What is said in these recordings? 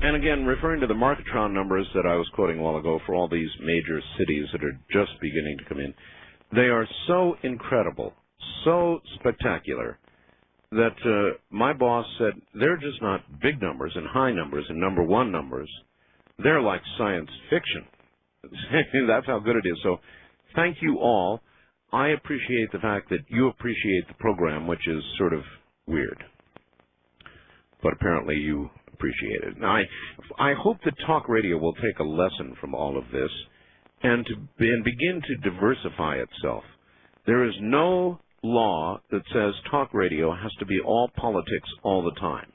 And again, referring to the Marketron numbers that I was quoting a while ago for all these major cities that are just beginning to come in, they are so incredible, so spectacular, that my boss said they're just not big numbers and high numbers and number one numbers. They're like science fiction. That's how good it is. So thank you all. I appreciate the fact that you appreciate the program, which is sort of weird. But apparently you appreciate it. Now, I hope that talk radio will take a lesson from all of this and begin to diversify itself. There is no law that says talk radio has to be all politics all the time.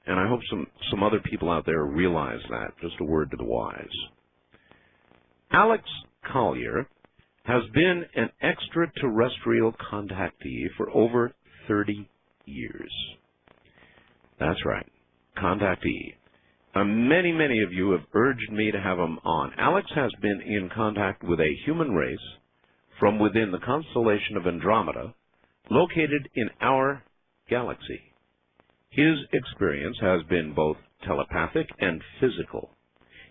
And I hope some other people out there realize that. Just a word to the wise. ALEX COLLIER has been an extraterrestrial contactee for over 30 years. That's right, contactee. Many, many of you have urged me to have him on. ALEX has been in contact with a human race from within the constellation of Andromeda, located in our galaxy. His experience has been both telepathic and physical.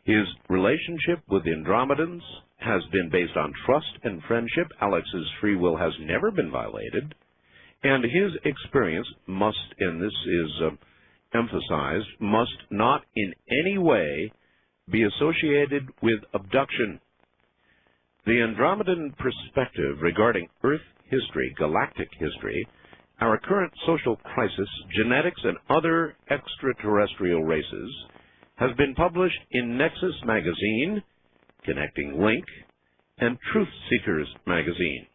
His relationship with Andromedans has been based on trust and friendship. ALEX's free will has never been violated. And his experience must, and this is emphasized, must not in any way be associated with abduction. The Andromedan perspective regarding Earth history, galactic history, our current social crisis, genetics, and other extraterrestrial races has been published in Nexus Magazine, Connecting Link, and Truth Seekers Magazine.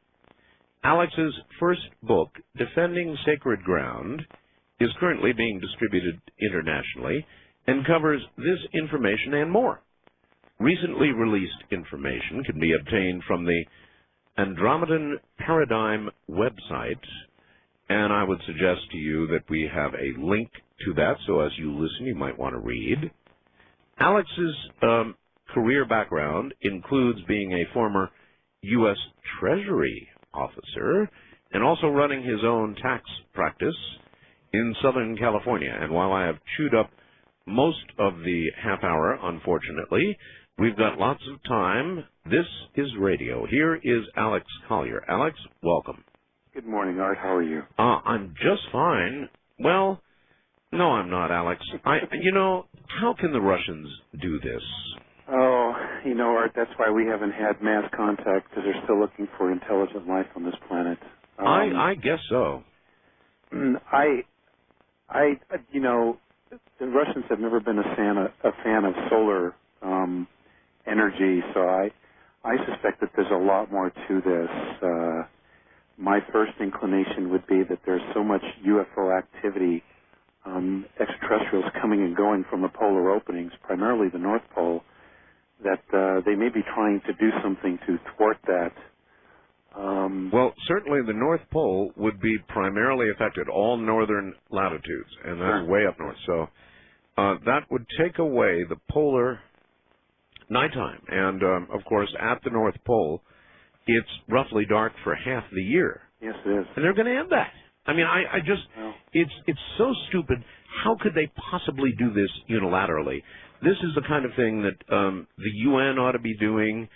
ALEX's first book, Defending Sacred Ground, is currently being distributed internationally and covers this information and more. Recently released information can be obtained from the Andromedan Paradigm website, and I would suggest to you that we have a link to that, so as you listen, you might want to read. ALEX's career background includes being a former U.S. Treasury officer and also running his own tax practice in Southern California. And while I have chewed up most of the half hour, unfortunately, we've got lots of time. This is radio. Here is ALEX COLLIER. ALEX, welcome. Good morning, Art. How are you? I'm just fine. Well, no, I'm not, ALEX. You know, how can the Russians do this? Oh, you know, Art, that's why we haven't had mass contact, because they're still looking for intelligent life on this planet. I guess so. You know, the Russians have never been a fan of solar energy, so I suspect that there's a lot more to this. My first inclination would be that there's so much UFO activity, extraterrestrials coming and going from the polar openings, primarily the North Pole, that they may be trying to do something to thwart that. Well, certainly the North Pole would be primarily affected, all northern latitudes, and that's way up north. So that would take away the polar nighttime. And, of course, at the North Pole, it's roughly dark for half the year. Yes, it is. And they're going to end that. I mean, I just, it's so stupid. How could they possibly do this unilaterally? This is the kind of thing that the UN ought to be doing.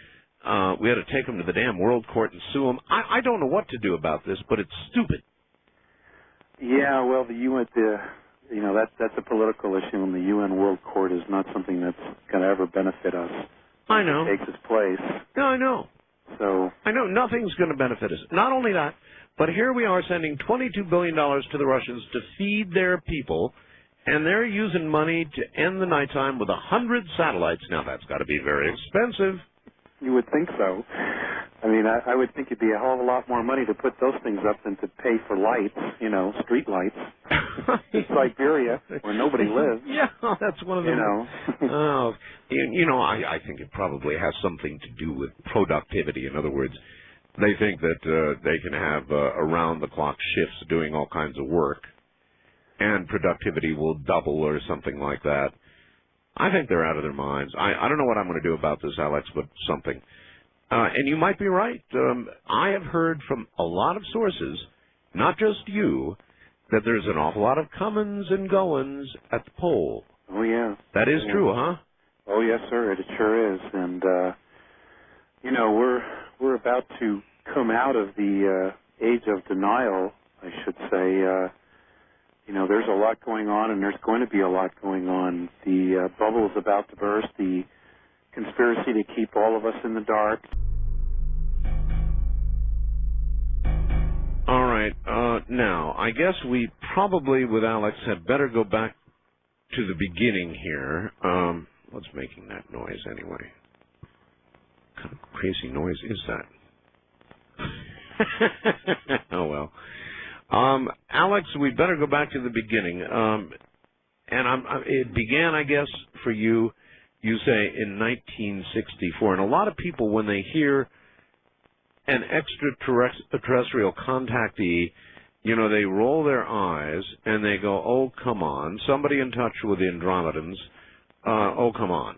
We ought to take them to the damn World Court and sue them. I don't know what to do about this, but it's stupid. Yeah, well, the UN, you know, that's a political issue, and the UN World Court is not something that's going to ever benefit us. I know. It takes its place. No, I know. So I know nothing's going to benefit us. Not only that, but here we are sending $22 billion to the Russians to feed their people, and they're using money to end the nighttime with 100 satellites. Now, that's got to be very expensive. You would think so. I mean, I would think it'd be a hell of a lot more money to put those things up than to pay for lights, you know, street lights. In Siberia, where nobody lives. Yeah, that's one of them. You know. You know, I think it probably has something to do with productivity. In other words, they think that they can have around-the-clock shifts doing all kinds of work, and productivity will double or something like that. I think they're out of their minds. I don't know what I'm going to do about this, ALEX, but something. And you might be right. I have heard from a lot of sources, not just you, that there's an awful lot of comings and goings at the pole. Oh, yeah. That is true, huh? Oh, yes, sir. It sure is. And, you know, we're about to come out of the age of denial, I should say. You know, there's a lot going on, and there's going to be a lot going on. The bubble is about to burst. The conspiracy to keep all of us in the dark. All right. Now, I guess we probably, with Alex, had better go back to the beginning here. What's making that noise anyway? What kind of crazy noise is that? Oh, well. Alex, we'd better go back to the beginning. And it began, I guess, for you, you say, in 1964. And a lot of people, when they hear an extraterrestrial contactee, you know, they roll their eyes and they go, oh, come on, somebody in touch with the Andromedans, oh, come on.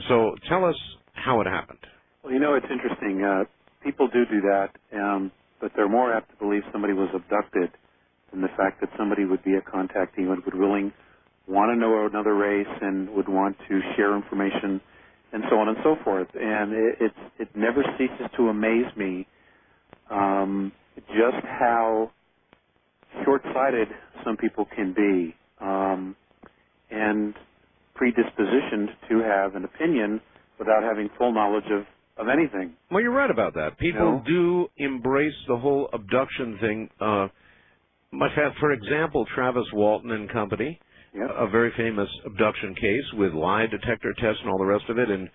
So tell us how it happened. Well, you know, it's interesting. People do that, but they're more apt to believe somebody was abducted than the fact that somebody would be a contactee and would want to know another race and would want to share information and so on and so forth. And it never ceases to amaze me just how short-sighted some people can be and predispositioned to have an opinion without having full knowledge of anything. Well, you're right about that. People do embrace the whole abduction thing. For example, Travis Walton and Company, a very famous abduction case with lie detector tests and all the rest of it, and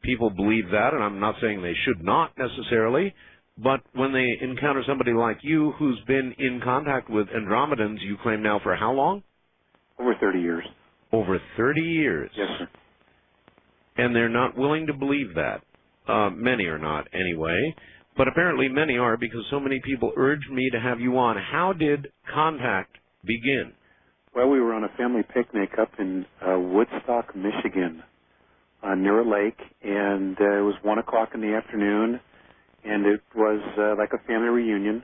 people believe that, and I'm not saying they should not necessarily, but when they encounter somebody like you who's been in contact with Andromedans, you claim now for how long? Over 30 years. Over 30 years. Yes, sir. And they're not willing to believe that. Many are not, anyway. But apparently many are, because so many people urged me to have you on. How did contact begin? Well, we were on a family picnic up in Woodstock, Michigan, near a lake, and it was 1 o'clock in the afternoon, and it was like a family reunion.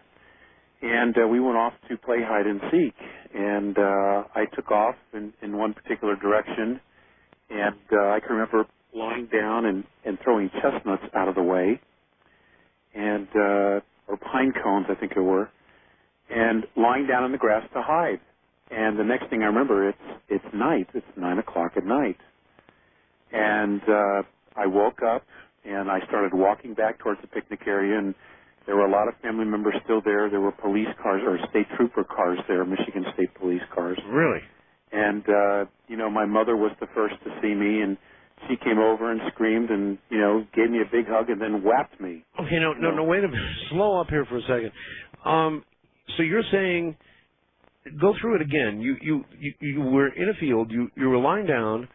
And we went off to play hide and seek, and I took off in one particular direction, and I can remember lying down and throwing chestnuts out of the way, and or pine cones, I think it were, and lying down in the grass to hide. And the next thing I remember, it's night. It's 9 o'clock at night, and I woke up and I started walking back towards the picnic area, and there were a lot of family members still there. There were police cars or state trooper cars there, Michigan State police cars. Really? And you know, my mother was the first to see me, and she came over and screamed and, you know, gave me a big hug and then whapped me. Okay, no, wait a minute. Slow up here for a second. So you're saying, go through it again. You were in a field. You were lying down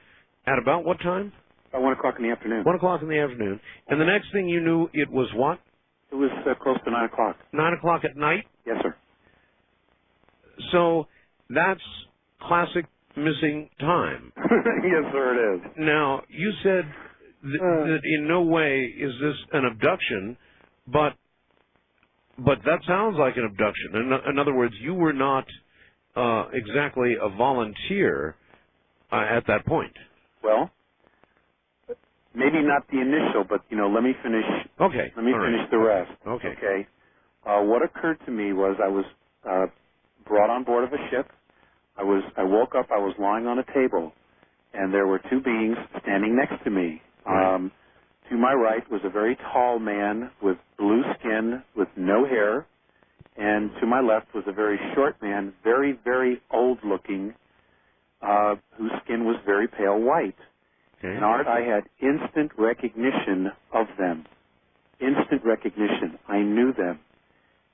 at about what time? About 1 o'clock in the afternoon. 1 o'clock in the afternoon. And the next thing you knew, it was what? It was close to 9 o'clock. 9 o'clock at night? Yes, sir. So that's classic missing time. Yes, sir, it is. Now, you said that in no way is this an abduction, but that sounds like an abduction. In other words, you were not exactly a volunteer at that point. Well, maybe not the initial, but, you know, let me finish. Okay. Let me finish the rest. Okay. Okay. What occurred to me was I was brought on board of a ship. I woke up, I was lying on a table, and there were two beings standing next to me. Right. To my right was a very tall man with blue skin, with no hair, and to my left was a very short man, very, very old-looking, whose skin was very pale white. Okay. And Art, I had instant recognition of them. Instant recognition. I knew them.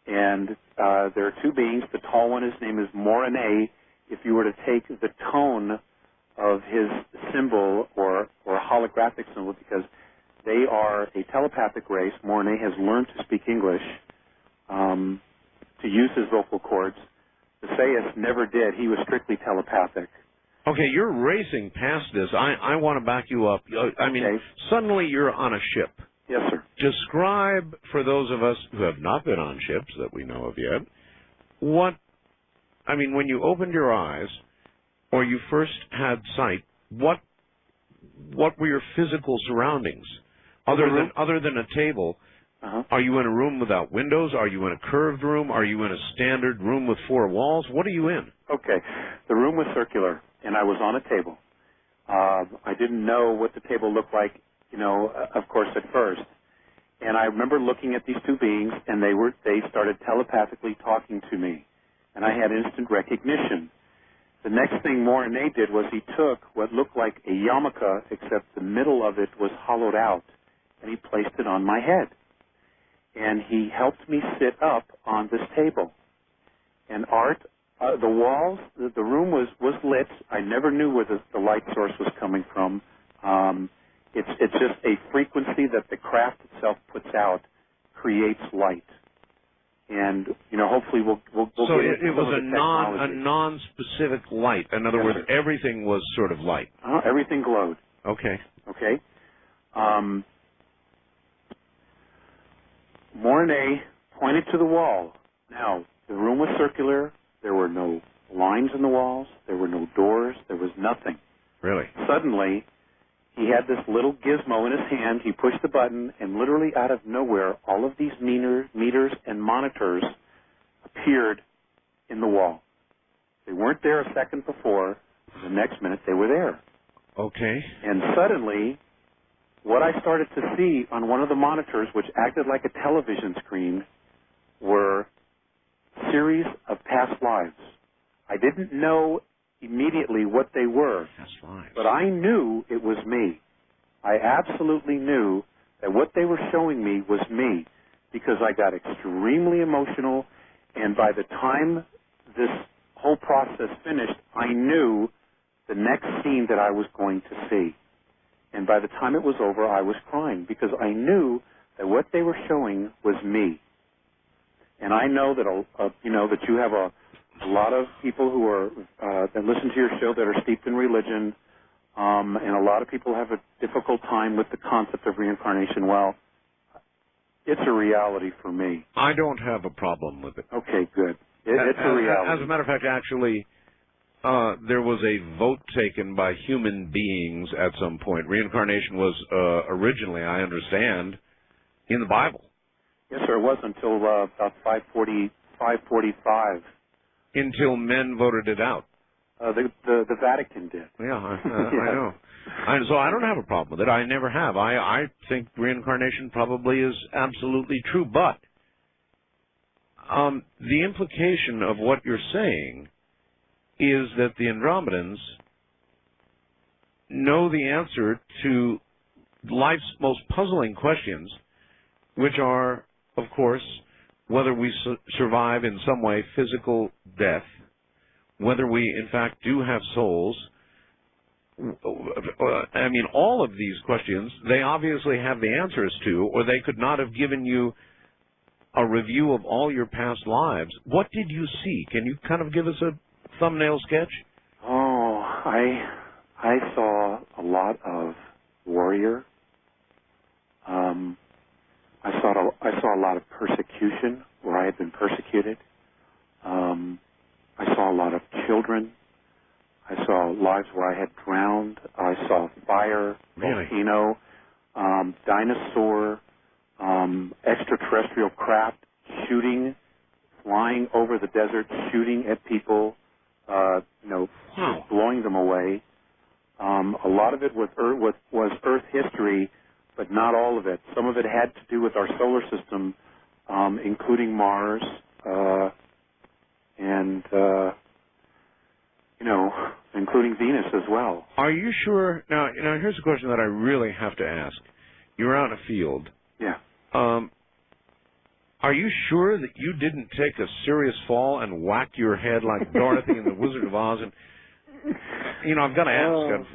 And there are two beings. The tall one, his name is Morane. If you were to take the tone of his symbol or holographic symbol, because they are a telepathic race. Morane has learned to speak English, to use his vocal cords. The Sayas never did. He was strictly telepathic. Okay, you're racing past this. I want to back you up. I mean, suddenly you're on a ship. Yes, sir. Describe, for those of us who have not been on ships that we know of yet, when you opened your eyes, or you first had sight, what were your physical surroundings? Other than a table, are you in a room without windows? Are you in a curved room? Are you in a standard room with 4 walls? What are you in? Okay. The room was circular, and I was on a table. I didn't know what the table looked like, of course, at first. And I remember looking at these 2 beings, and they started telepathically talking to me, and I had instant recognition. The next thing Morine did was he took what looked like a yarmulke, except the middle of it was hollowed out, and he placed it on my head. And he helped me sit up on this table. And Art, the walls, the room was lit. I never knew where the light source was coming from. It's just a frequency that the craft itself puts out, creates light. And hopefully we'll so get into it was a non-specific light. In other words, everything was sort of light. Everything glowed. Okay. Okay. Morine pointed to the wall. Now, the room was circular. There were no lines in the walls. There were no doors. There was nothing. Really? Suddenly, he had this little gizmo in his hand. He pushed the button, and literally out of nowhere, all of these meters and monitors appeared in the wall. They weren't there a second before. The next minute, they were there. Okay. And suddenly, what I started to see on one of the monitors, which acted like a television screen, were series of past lives. I didn't know immediately what they were, past lives. But I knew it was me. I absolutely knew that what they were showing me was me, because I got extremely emotional, and by the time this whole process finished, I knew the next scene that I was going to see. And by the time it was over, I was crying, because I knew that what they were showing was me. And I know that that you have a lot of people who are that listen to your show that are steeped in religion, and a lot of people have a difficult time with the concept of reincarnation. Well, it's a reality for me. I don't have a problem with it. Okay, good. It's a reality. As a matter of fact, actually, there was a vote taken by human beings at some point. Reincarnation was originally, I understand, in the Bible. Yes, sir. It was until about 545. Until men voted it out. The Vatican did. Yeah, I know. So I don't have a problem with it. I never have. I think reincarnation probably is absolutely true. But the implication of what you're saying is that the Andromedans know the answer to life's most puzzling questions, which are, of course, whether we survive in some way physical death, whether we, in fact, do have souls. I mean, all of these questions, they obviously have the answers to, or they could not have given you a review of all your past lives. What did you see? Can you kind of give us a thumbnail sketch? Oh, I saw a lot of warrior. I saw a lot of persecution where I had been persecuted. I saw a lot of children. I saw lives where I had drowned. I saw fire, volcano, dinosaur, extraterrestrial craft shooting, flying over the desert, shooting at people, blowing them away. A lot of it was Earth history, but not all of it. Some of it had to do with our solar system, including Mars, and including Venus as well. Are you sure? Now, here's a question that I really have to ask. You're out in a field. Yeah. Are you sure that you didn't take a serious fall and whack your head like Dorothy in The Wizard of Oz? And I've got to ask.